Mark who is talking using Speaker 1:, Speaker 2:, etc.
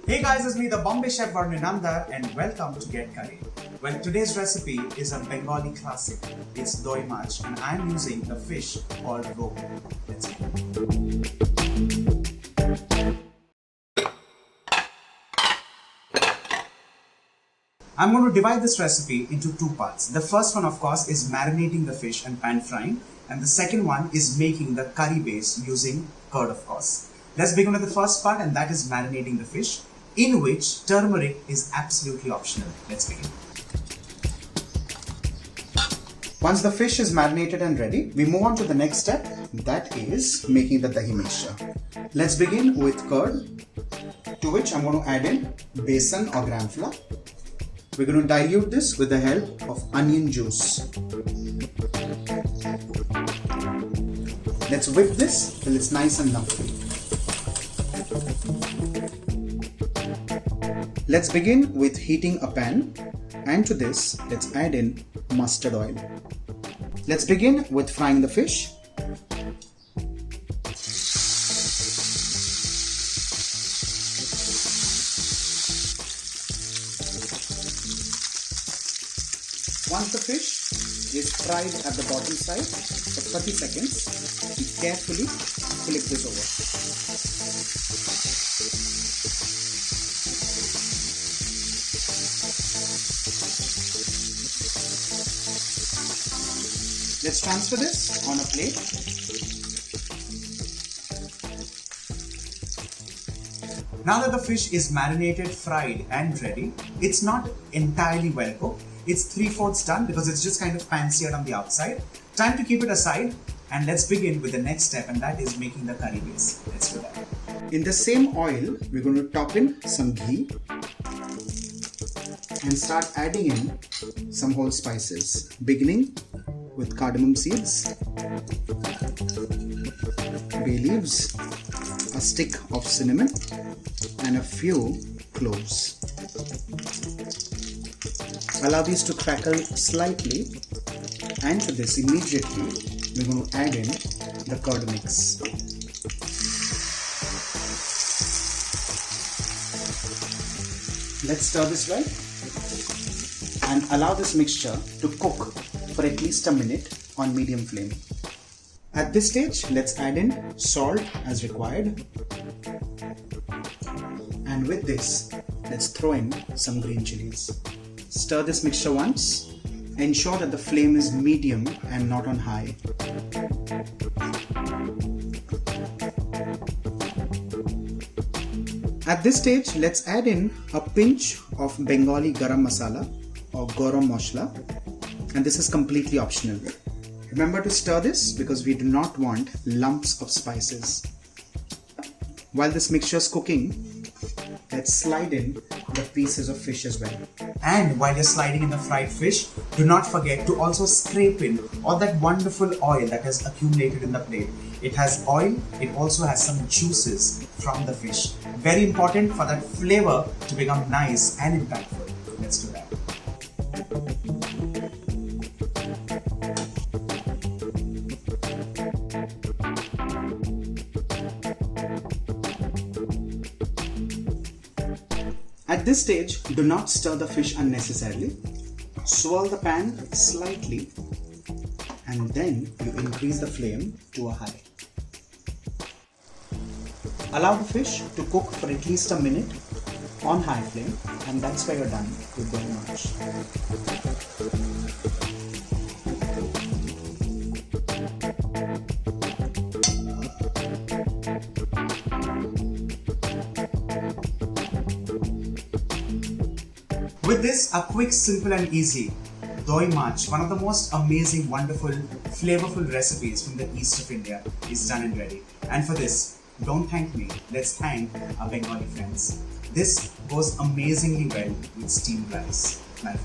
Speaker 1: Hey guys, it's me, the Bombay Chef Varunananda, and welcome to Get Curry. Well, today's recipe is a Bengali classic. It's doi mach, and I'm using the fish called rohu. Let's go. I'm going to divide this recipe into two parts. The first one, of course, is marinating the fish and pan frying, and the second one is making the curry base using curd, of course. Let's begin with the first part, and that is marinating the fish, in which turmeric is absolutely optional. Let's begin. Once the fish is marinated and ready, we move on to the next step, that is making the dahi mixture. Let's begin with curd, to which I'm going to add in besan or gram flour. We're going to dilute this with the help of onion juice. Let's whip this till it's nice and lumpy. Let's begin with heating a pan, and to this let's add in mustard oil. Let's begin with frying the fish. Once the fish is fried at the bottom side for 30 seconds, we carefully flip this over. Let's transfer this on a plate. Now that the fish is marinated, fried and ready, it's not entirely well cooked. It's 3/4 done because it's just kind of pan-seared on the outside. Time to keep it aside, and let's begin with the next step, and that is making the curry base. Let's do that. In the same oil, we're going to top in some ghee and start adding in some whole spices, beginning with cardamom seeds, bay leaves, a stick of cinnamon, and a few cloves. Allow these to crackle slightly, and to this immediately we're going to add in the curd mix. Let's stir this well and allow this mixture to cook for at least a minute on medium flame. At this stage, let's add in salt as required, and with this let's throw in some green chilies. Stir this mixture once. Ensure that the flame is medium and not on high. At this stage, let's add in a pinch of Bengali garam masala or garam masala, and this is completely optional. Remember to stir this because we do not want lumps of spices. While this mixture is cooking, let's slide in the pieces of fish as well. And while you're sliding in the fried fish, do not forget to also scrape in all that wonderful oil that has accumulated in the plate. It has oil, it also has some juices from the fish. Very important for that flavor to become nice and impactful. Let's do that. At this stage, do not stir the fish unnecessarily. Swirl the pan slightly, and then you increase the flame to a high. Allow the fish to cook for at least a minute on high flame, and that's where you're done with doi mach. With this, a quick, simple and easy doi mach, one of the most amazing, wonderful, flavorful recipes from the east of India, is done and ready. And for this, don't thank me, let's thank our Bengali friends. This goes amazingly well with steamed rice. Bye.